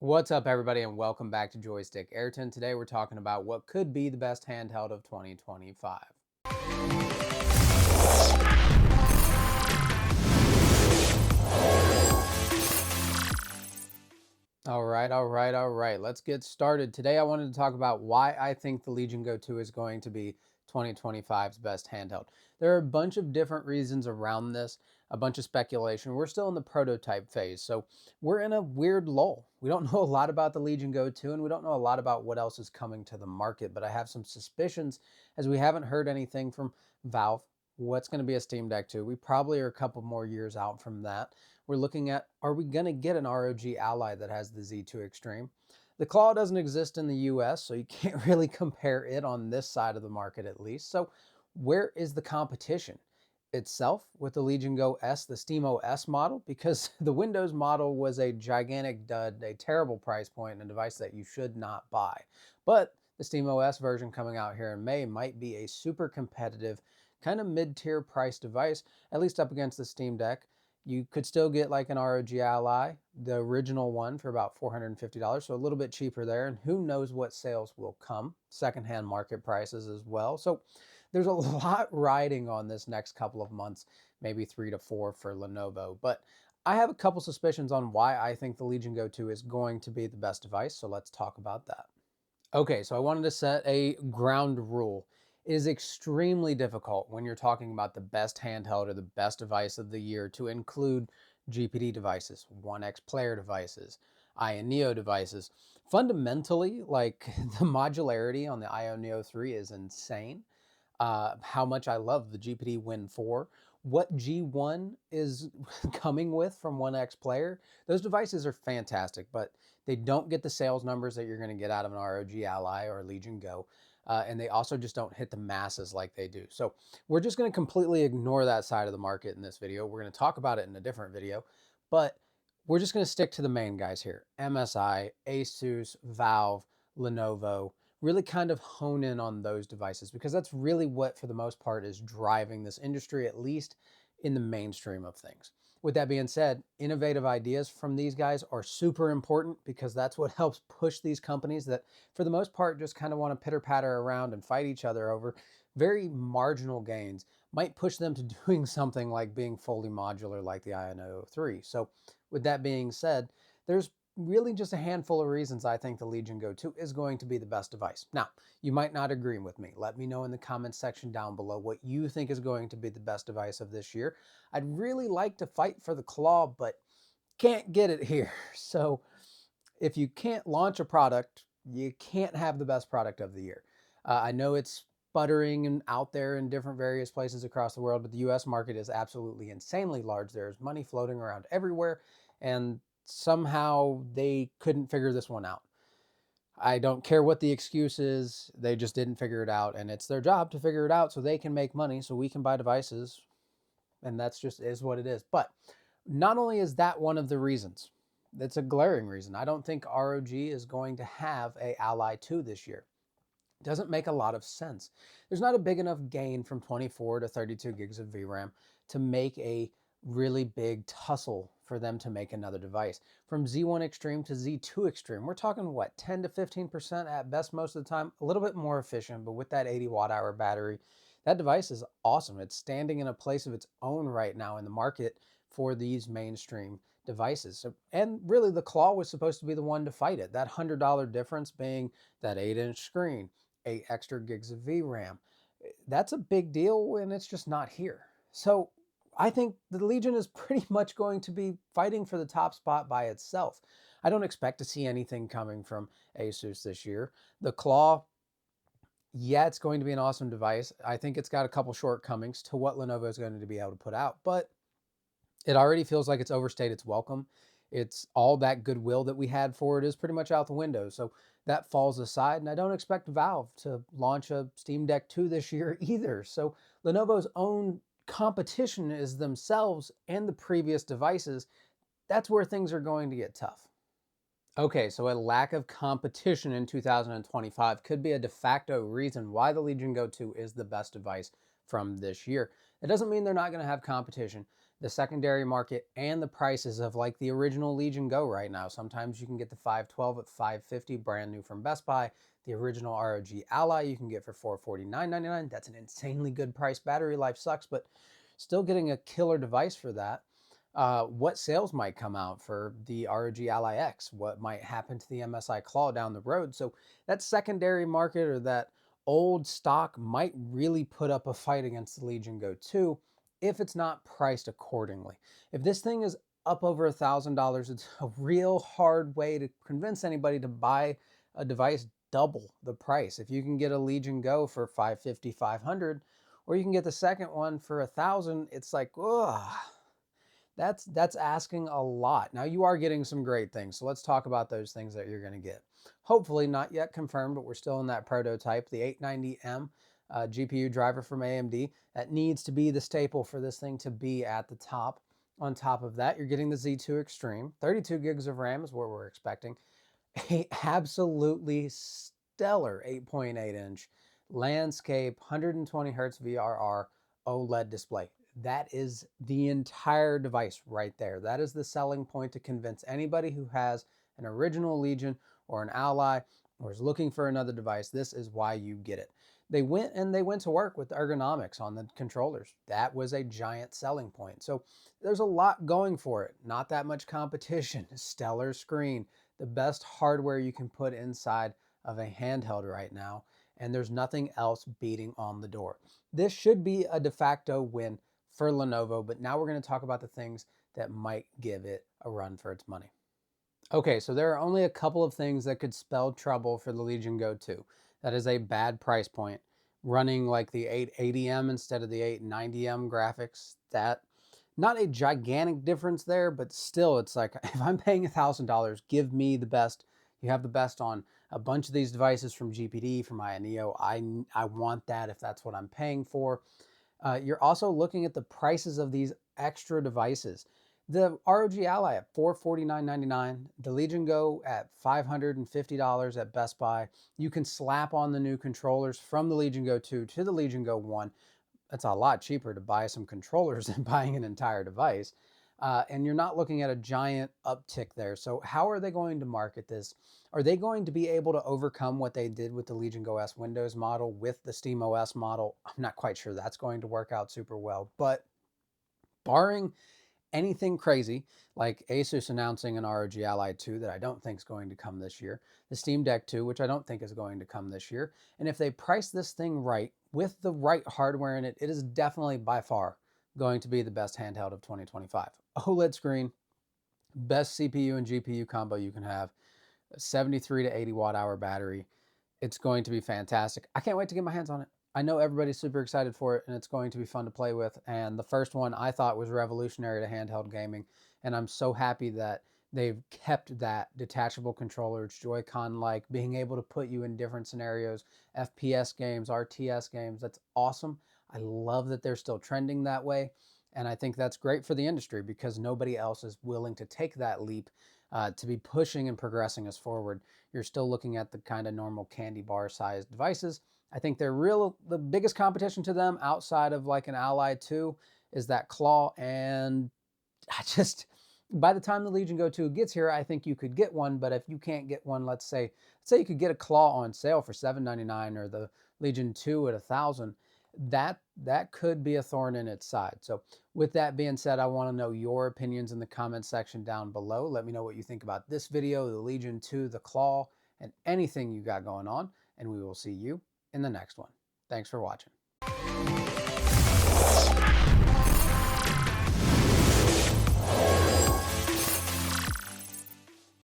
What's up, everybody, and welcome back to Joystick Ayrton. Today we're talking about what could be the best handheld of 2025. All right. Let's get started. Today I wanted to talk about why I think the Legion Go 2 is going to be 2025's best handheld. There are a bunch of different reasons around this, a bunch of speculation. We're still in the prototype phase, so we're in a weird lull. We don't know a lot about the Legion Go 2, and we don't know a lot about what else is coming to the market, but I have some suspicions as we haven't heard anything from Valve. What's going to be a Steam Deck 2? We probably are a couple more years out from that. We're looking at, are we going to get an ROG Ally that has the Z2 Extreme? The Claw doesn't exist in the US, so you can't really compare it on this side of the market at least. So where is the competition itself with the Legion Go S, the Steam OS model? Because the Windows model was a gigantic dud, a terrible price point, and a device that you should not buy. But the Steam OS version coming out here in May might be a super competitive, kind of mid-tier price device, at least up against the Steam Deck. You could still get like an ROG Ally, the original one, for about $450, so a little bit cheaper there. And who knows what sales will come, secondhand market prices as well. So there's a lot riding on this next couple of months, maybe 3 to 4 for Lenovo. But I have a couple suspicions on why I think the Legion Go 2 is going to be the best device, so let's talk about that. Okay, so I wanted to set a ground rule. It is extremely difficult when you're talking about the best handheld or the best device of the year to include GPD devices, 1X player devices, Aya Neo devices. Fundamentally, like the modularity on the Aya Neo 3 is insane. How much I love the GPD Win 4. What G1 is coming with from 1X Player, those devices are fantastic, but they don't get the sales numbers that you're going to get out of an ROG Ally or Legion Go. And they also just don't hit the masses like they do. So we're just going to completely ignore that side of the market in this video. We're going to talk about it in a different video, but we're just going to stick to the main guys here. MSI, Asus, Valve, Lenovo, really kind of hone in on those devices because that's really what, for the most part, is driving this industry, at least in the mainstream of things. With that being said, innovative ideas from these guys are super important because that's what helps push these companies that, for the most part, just kind of want to pitter patter around and fight each other over very marginal gains, might push them to doing something like being fully modular like the Io 3. So with that being said, there's really just a handful of reasons I think the Legion Go 2 is going to be the best device. Now, you might not agree with me. Let me know in the comments section down below what you think is going to be the best device of this year. I'd really like to fight for the Claw, but can't get it here. So if you can't launch a product, you can't have the best product of the year. I know it's sputtering and out there in different various places across the world, but the US market is absolutely insanely large. There's money floating around everywhere, and somehow they couldn't figure this one out. I don't care what the excuse is, they just didn't figure it out, and it's their job to figure it out so they can make money, so we can buy devices, and that's just is what it is. But not only is that one of the reasons, it's a glaring reason. I don't think ROG is going to have a Ally 2 this year. It doesn't make a lot of sense. There's not a big enough gain from 24 to 32 gigs of VRAM to make a really big tussle for them to make another device. From Z1 Extreme to Z2 Extreme, we're talking what, 10 to 15% at best most of the time, a little bit more efficient, but with that 80 watt hour battery, that device is awesome. It's standing in a place of its own right now in the market for these mainstream devices. So, and really the Claw was supposed to be the one to fight it. That $100 difference being that 8-inch screen, 8 extra gigs of VRAM. That's a big deal, and it's just not here. So I think the Legion is pretty much going to be fighting for the top spot by itself. I don't expect to see anything coming from Asus this year. The Claw, yeah, it's going to be an awesome device. I think it's got a couple shortcomings to what Lenovo is going to be able to put out, but it already feels like it's overstayed its welcome. It's all that goodwill that we had for it is pretty much out the window. So that falls aside, and I don't expect Valve to launch a Steam Deck 2 this year either. So Lenovo's own competition is themselves and the previous devices. That's where things are going to get tough. Okay, so a lack of competition in 2025 could be a de facto reason why the Legion Go 2 is the best device from this year. It doesn't mean they're not going to have competition. the secondary market and the prices of like the original Legion Go right now. Sometimes you can get the 512 at $550, brand new from Best Buy. The original ROG Ally you can get for $449.99. That's an insanely good price. Battery life sucks, but still getting a killer device for that. What sales might come out for the ROG Ally X? What might happen to the MSI Claw down the road? So that secondary market or that old stock might really put up a fight against the Legion Go 2 if it's not priced accordingly. If this thing is up over $1,000, it's a real hard way to convince anybody to buy a device double the price. If you can get a Legion Go for $550, $500, or you can get the second one for $1,000, it's like, ugh. That's asking a lot. Now you are getting some great things. So let's talk about those things that you're going to get. Hopefully not yet confirmed, but we're still in that prototype, the 890M GPU driver from AMD. That needs to be the staple for this thing to be at the top. On top of that, you're getting the Z2 Extreme. 32 gigs of RAM is what we're expecting. A absolutely stellar 8.8-inch landscape 120 hertz VRR OLED display. That is the entire device right there. That is the selling point to convince anybody who has an original Legion or an Ally or is looking for another device. This is why you get it. They went to work with ergonomics on the controllers. That was a giant selling point. So there's a lot going for it. Not that much competition. Stellar screen. The best hardware you can put inside of a handheld right now. And there's nothing else beating on the door. This should be a de facto win for Lenovo, but now we're going to talk about the things that might give it a run for its money. Okay, so there are only a couple of things that could spell trouble for the Legion Go 2. That is a bad price point. Running like the 880M instead of the 890M graphics, that not a gigantic difference there, but still it's like if I'm paying $1,000, give me the best. You have the best on a bunch of these devices from GPD, from INEO. I want that if that's what I'm paying for. You're also looking at the prices of these extra devices. The ROG Ally at $449.99, the Legion Go at $550 at Best Buy. You can slap on the new controllers from the Legion Go 2 to the Legion Go 1. It's a lot cheaper to buy some controllers than buying an entire device. And you're not looking at a giant uptick there. So how are they going to market this? Are they going to be able to overcome what they did with the Legion Go S Windows model with the SteamOS model? I'm not quite sure that's going to work out super well, but barring anything crazy, like Asus announcing an ROG Ally 2 that I don't think is going to come this year, the Steam Deck 2, which I don't think is going to come this year, and if they price this thing right, with the right hardware in it, it is definitely by far going to be the best handheld of 2025. OLED screen, best CPU and GPU combo you can have, a 73 to 80 watt hour battery. It's going to be fantastic. I can't wait to get my hands on it. I know everybody's super excited for it, and it's going to be fun to play with. And the first one I thought was revolutionary to handheld gaming, and I'm so happy that they've kept that detachable controller. It's Joy-Con-like, being able to put you in different scenarios, FPS games, RTS games. That's awesome. I love that they're still trending that way, and I think that's great for the industry because nobody else is willing to take that leap to be pushing and progressing us forward. You're still looking at the kind of normal candy bar sized devices. I think the biggest competition to them outside of like an Ally 2 is that Claw. And by the time the Legion Go 2 gets here, I think you could get one. But if you can't get one, let's say you could get a Claw on sale for $799 or the Legion 2 at $1,000, that could be a thorn in its side. So with that being said, I want to know your opinions in the comment section down below. Let me know what you think about this video, the Legion 2, the Claw, and anything you got going on. And we will see you in the next one. Thanks for watching.